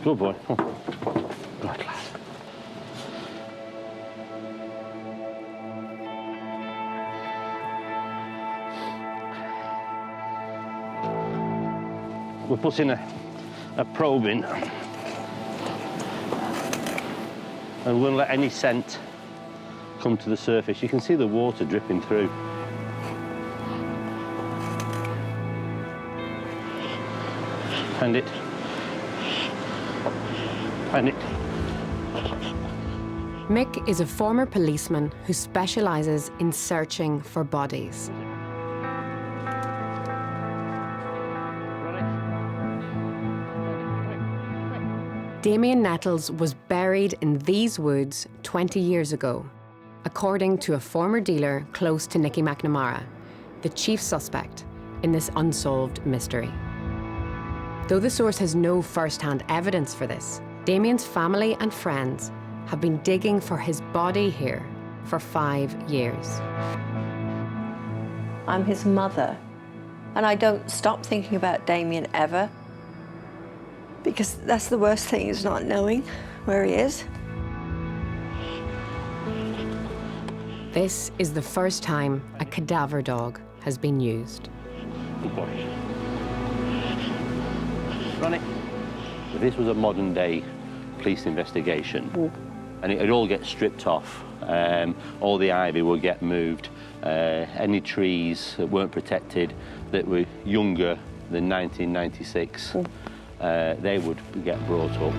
Good boy. Come on. Good lad. We're putting a probe in, and we won't let any scent come to the surface. You can see the water dripping through. Find it. Find it. Mick is a former policeman who specialises in searching for bodies. Damien Nettles was buried in these woods 20 years ago, according to a former dealer close to Nicky McNamara, the chief suspect in this unsolved mystery. Though the source has no first-hand evidence for this, Damien's family and friends have been digging for his body here for 5 years. I'm his mother, and I don't stop thinking about Damien ever, because that's the worst thing, is not knowing where he is. This is the first time a cadaver dog has been used. Good boy. Run it. If this was a modern day police investigation, and it'd all get stripped off, all the ivy would get moved, any trees that weren't protected that were younger than 1996, they would get brought up.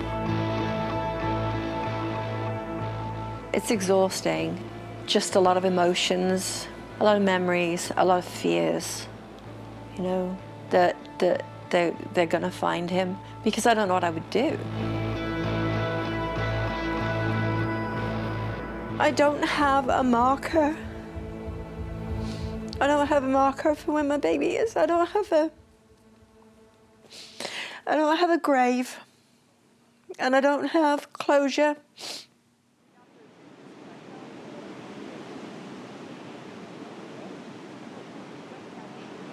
It's exhausting. Just a lot of emotions, a lot of memories, a lot of fears, you know, that they're gonna find him, because I don't know what I would do. I don't have a marker. I don't have a marker for when my baby is. I don't have a grave, and I don't have closure.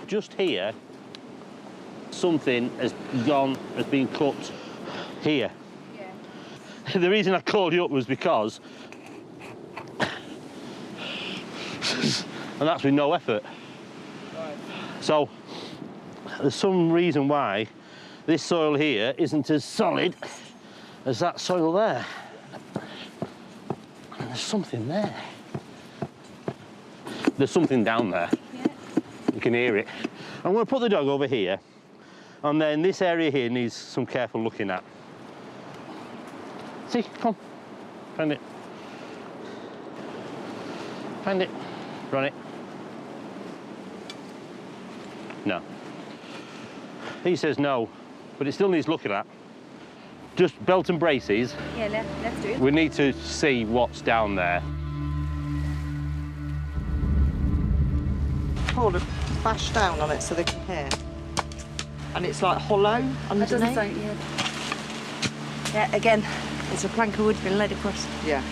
Just here, something has been cut here. Yeah. The reason I called you up was because, and that's with no effort. Right. So, there's some reason why this soil here isn't as solid as that soil there. And there's something there. There's something down there. Yeah. You can hear it. I'm going to put the dog over here, and then this area here needs some careful looking at. See, come. Find it. Find it. Run it. No. He says no, but it still needs looking at. Just belt and braces. Yeah, let's do it. We need to see what's down there. Hold it, bash down on it so they can hear. And it's like hollow underneath. That doesn't sound, yeah, again, it's a plank of wood been laid across. Yeah.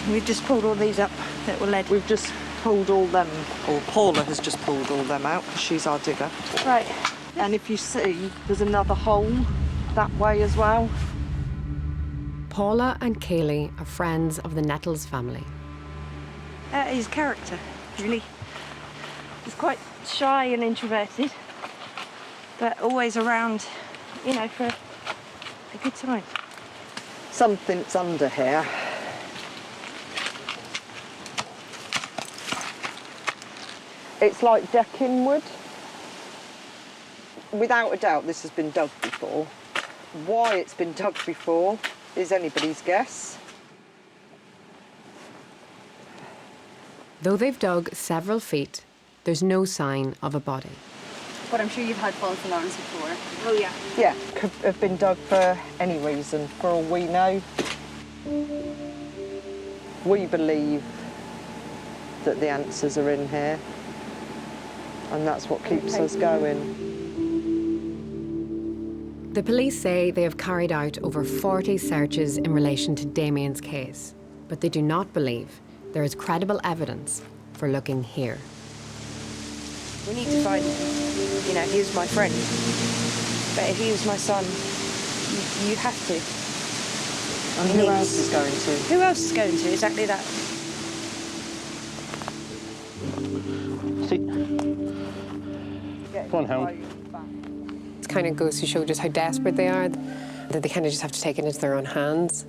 We've just pulled all these up that were lead. We've just pulled all them, or Paula has just pulled all them out because she's our digger. Right. And if you see, there's another hole that way as well. Paula and Kaylee are friends of the Nettles family. His character, really. He's quite shy and introverted, but always around, you know, for a good time. Something's under here. It's like decking wood. Without a doubt, this has been dug before. Why it's been dug before is anybody's guess. Though they've dug several feet, there's no sign of a body. But I'm sure you've had false alarms before. Oh, yeah. Yeah, could have been dug for any reason, for all we know. We believe that the answers are in here, and that's what keeps us going. The police say they have carried out over 40 searches in relation to Damien's case, but they do not believe there is credible evidence for looking here. We need to find him. You know, he was my friend. But if he was my son, You have to. And who else is going to? Who else is going to? Exactly that. See? Go on, Hound. It kind of goes to show just how desperate they are, that they kind of just have to take it into their own hands.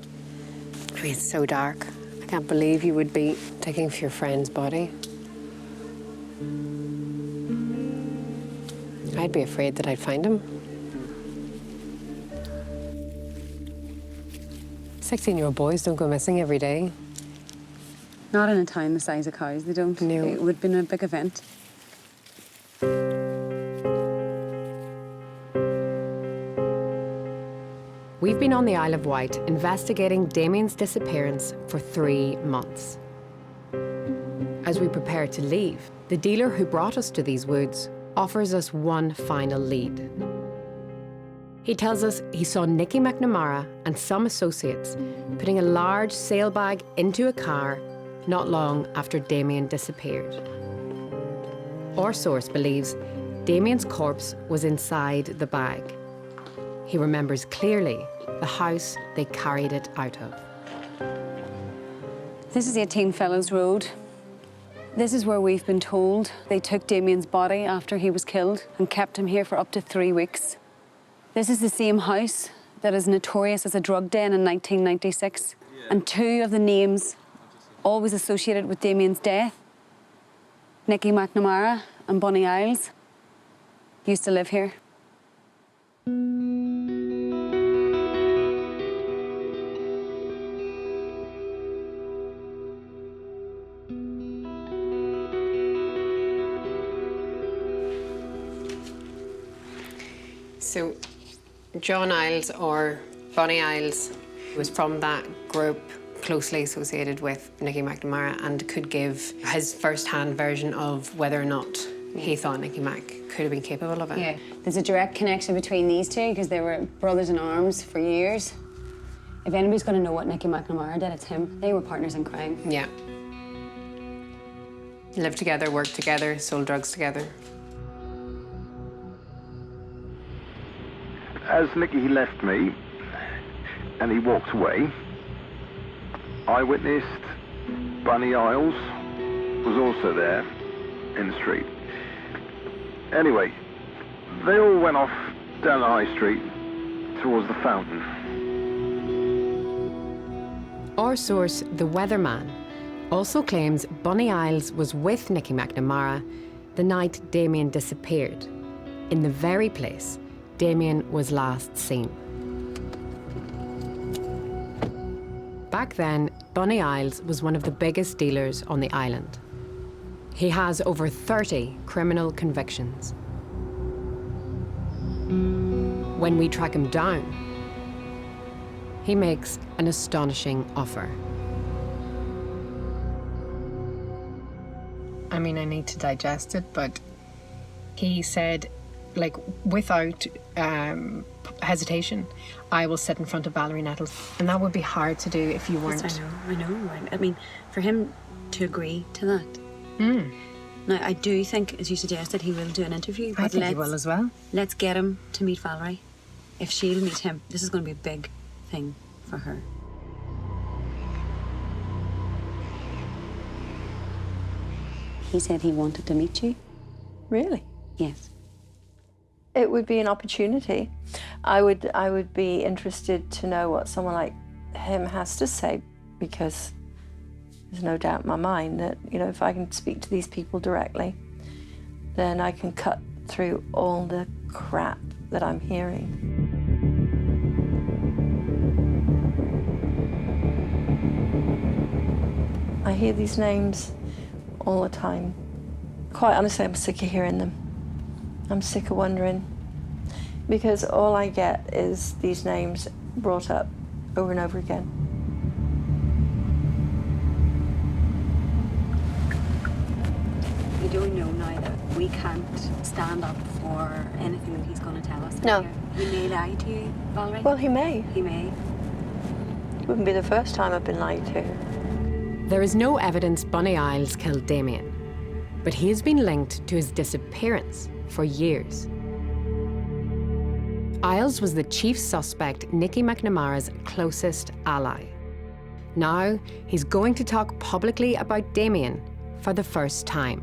I mean, it's so dark. I can't believe you would be taking for your friend's body. I'd be afraid that I'd find him. 16-year-old boys don't go missing every day. Not in a town the size of Cowes, they don't. No. It would have been a big event. We've been on the Isle of Wight investigating Damien's disappearance for 3 months. As we prepare to leave, the dealer who brought us to these woods offers us one final lead. He tells us he saw Nicky McNamara and some associates putting a large sailbag into a car not long after Damien disappeared. Our source believes Damien's corpse was inside the bag. He remembers clearly the house they carried it out of. This is 18 Fellows Road. This is where we've been told they took Damien's body after he was killed and kept him here for up to 3 weeks. This is the same house that is notorious as a drug den in 1996. And 2 of the names always associated with Damien's death, Nicky McNamara and Bonnie Alys, used to live here. So, John Isles or Bonnie Isles was from that group closely associated with Nicky McNamara and could give his first-hand version of whether or not he thought Nicky Mac could have been capable of it. Yeah, there's a direct connection between these two because they were brothers in arms for years. If anybody's going to know what Nicky McNamara did, it's him. They were partners in crime. Yeah. Lived together, worked together, sold drugs together. As Nicky left me and he walked away, I witnessed Bunny Isles was also there in the street. Anyway, they all went off down the high street towards the fountain. Our source, the Weatherman, also claims Bonnie Isles was with Nicky McNamara the night Damien disappeared, in the very place Damien was last seen. Back then, Bonnie Isles was one of the biggest dealers on the island. He has over 30 criminal convictions. When we track him down, he makes an astonishing offer. I mean, I need to digest it, but he said, like, without hesitation, I will sit in front of Valerie Nettles. And that would be hard to do if you weren't. Yes, I know. I mean, for him to agree to that. Now, I do think, as you suggested, he will do an interview. I think he will as well. Let's get him to meet Valerie. If she'll meet him, this is going to be a big thing for her. He said he wanted to meet you. Really? Yes. It would be an opportunity. I would be interested to know what someone like him has to say, because there's no doubt in my mind that, you know, if I can speak to these people directly, then I can cut through all the crap that I'm hearing. I hear these names all the time. Quite honestly, I'm sick of hearing them. I'm sick of wondering, because all I get is these names brought up over and over again. We don't know now that we can't stand up for anything that he's going to tell us. No. He may lie to you, Valerie. Well, he may. He may. It wouldn't be the first time I've been lied to. There is no evidence Bonnie Isles killed Damien, but he has been linked to his disappearance for years. Isles was the chief suspect, Nicky McNamara's closest ally. Now, he's going to talk publicly about Damien for the first time.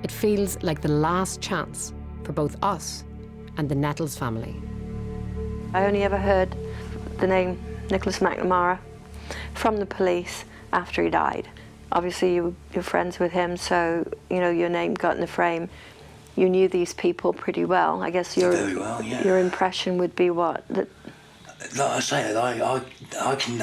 It feels like the last chance for both us and the Nettles family. I only ever heard the name Nicholas McNamara from the police after he died. Obviously, you're friends with him, so you know your name got in the frame. You knew these people pretty well. I guess very well, yeah. Your impression would be what? That like I say, I can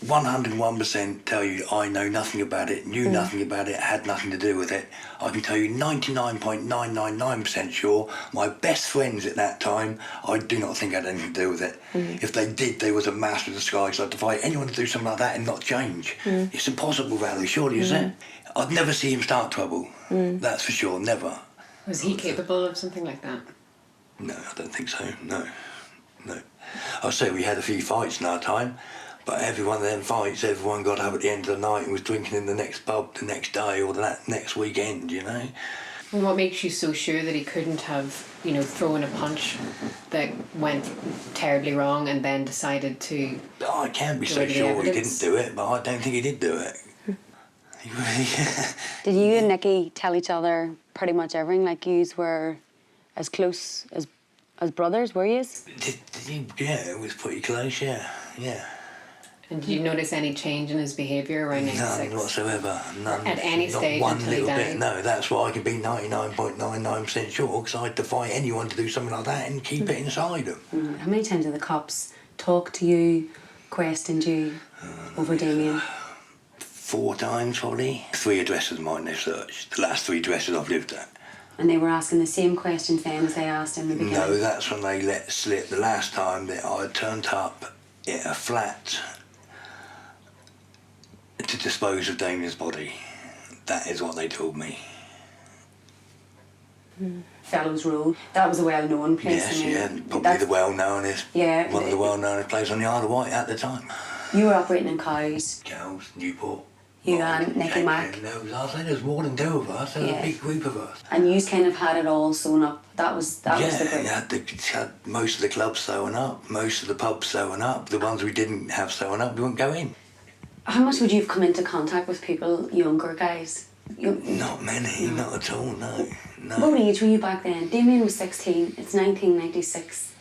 101% tell you I know nothing about it, knew nothing about it, had nothing to do with it. I can tell you 99.999% sure my best friends at that time, I do not think had anything to do with it. If they did, they was a master of disguise. I'd defy anyone to do something like that and not change. It's impossible, Valerie, surely, is it? I'd never see him start trouble, that's for sure, never. Was he capable of something like that? No, I don't think so, no. I'll say we had a few fights in our time, but every one of them fights, everyone got up at the end of the night and was drinking in the next pub the next day or that next weekend, you know? And what makes you so sure that he couldn't have, you know, thrown a punch that went terribly wrong and then decided to... I can't be so sure he didn't do it, but I don't think he did do it. Did you and Nicky tell each other pretty much everything? Like, yous were as close as brothers, were yous? Yeah, it was pretty close, yeah. And did you notice any change in his behaviour around 96? None whatsoever, none. At any stage not one until he little died? bit, no. That's why I can be 99.99% sure, because I'd defy anyone to do something like that and keep it inside them. How many times did the cops talk to you, questioned you over Damien? 4 times, probably. 3 addresses of mine they searched. The last 3 addresses I've lived at. And they were asking the same questions then as they asked in the beginning? No, that's when they let slip the last time that I turned up at a flat to dispose of Damien's body. That is what they told me. Fellows Road, that was a well-known place. Yes, probably the well-knownest. Yeah. One of the well-knownest places on the Isle of Wight at the time. You were operating in Cows. Cows, Newport. You and Nicky Mac. There's more than 2 of us. There's a big group of us. And you kind of had it all sewn up. That was the group. Yeah, had most of the clubs sewn up, most of the pubs sewn up. The ones we didn't have sewn up, we wouldn't go in. How much would you have come into contact with people, younger guys? Not many, not at all, no. What age were you back then? Damien was 16, it's 1996.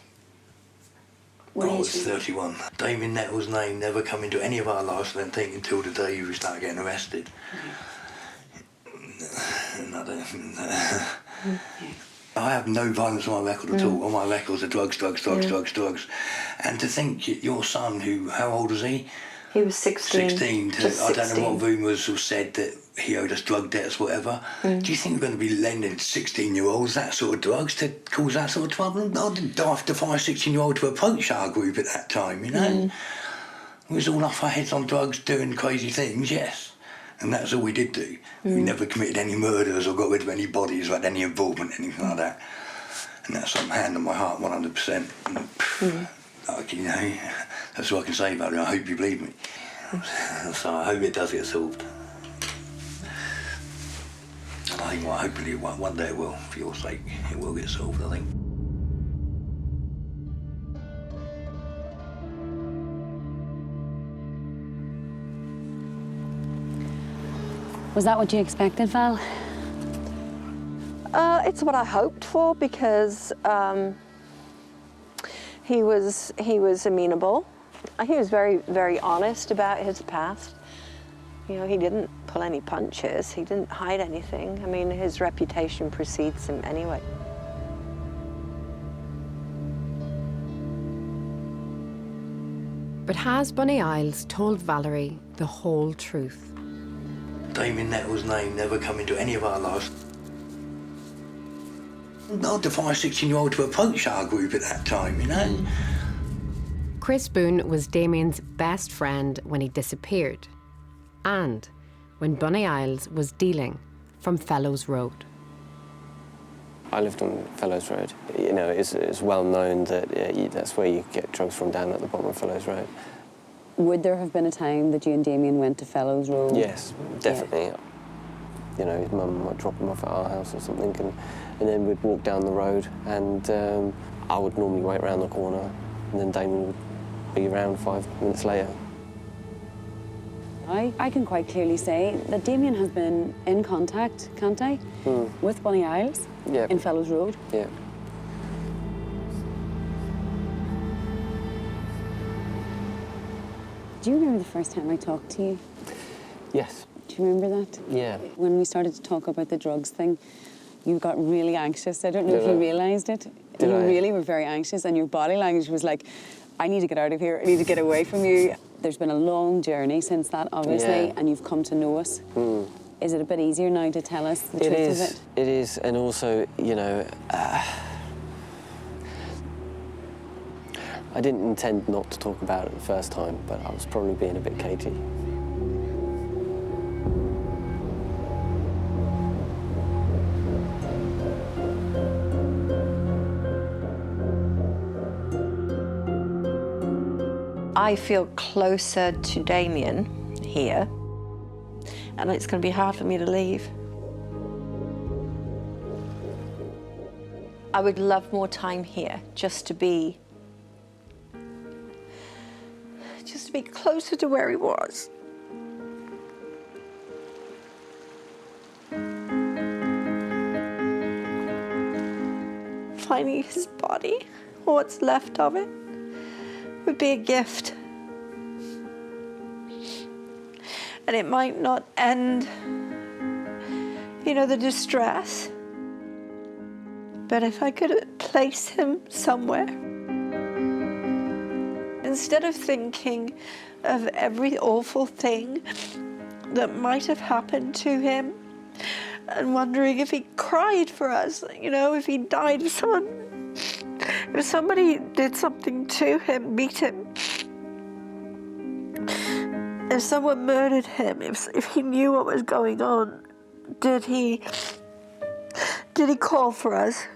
I was 31. Damien Nettles' name never come into any of our lives, I don't think, until the day we started getting arrested. I have no violence on my record at all. All my records are drugs. And to think your son, how old was he? he was 16. 16. I don't know what rumours have said that he owed us drug debts, whatever. Do you think we're going to be lending 16-year-olds that sort of drugs to cause that sort of trouble? I didn't have to find a 16-year-old to approach our group at that time, you know? We was all off our heads on drugs, doing crazy things, yes. And that's all we did do. We never committed any murders or got rid of any bodies or had any involvement, anything like that. And that's on hand on my heart, 100%. Like, you know, that's what I can say about it. I hope you believe me. So I hope it does get solved. And I think, well, hopefully one day it will, for your sake. It will get solved, I think. Was that what you expected, Val? It's what I hoped for because he was amenable. He was very, very honest about his past. You know, he didn't pull any punches. He didn't hide anything. I mean, his reputation precedes him anyway. But has Bunny Isles told Valerie the whole truth? Damien Nettles' name never come into any of our lives. I'd defy a 16-year-old to approach our group at that time, you know? Chris Boone was Damien's best friend when he disappeared and when Bunny Isles was dealing from Fellows Road. I lived on Fellows Road. You know, it's well known that that's where you get drugs from, down at the bottom of Fellows Road. Would there have been a time that you and Damien went to Fellows Road? Yes, definitely. Yeah. You know, his mum might drop him off at our house or something, and then we'd walk down the road and I would normally wait around the corner, and then Damien would be around 5 minutes later. I can quite clearly say that Damien has been in contact, can't I, with Bonnie Isles in Fellows Road. Yeah. Do you remember the first time I talked to you? Yes. Do you remember that? Yeah. When we started to talk about the drugs thing, you got really anxious. I don't know if you realised it. Did you I? really were very anxious, and your body language was like, I need to get out of here. I need to get away from you. There's been a long journey since that, obviously, and you've come to know us. Is it a bit easier now to tell us the truth of it? It is, and also, you know, I didn't intend not to talk about it the first time, but I was probably being a bit cagey. I feel closer to Damien here, and it's going to be hard for me to leave. I would love more time here, just to be closer to where he was. Finding his body, or what's left of it, would be a gift. And it might not end, you know, the distress. But if I could place him somewhere, instead of thinking of every awful thing that might have happened to him and wondering if he cried for us, you know, if he died, if somebody did something to him, beat him, if someone murdered him, if he knew what was going on, did he call for us?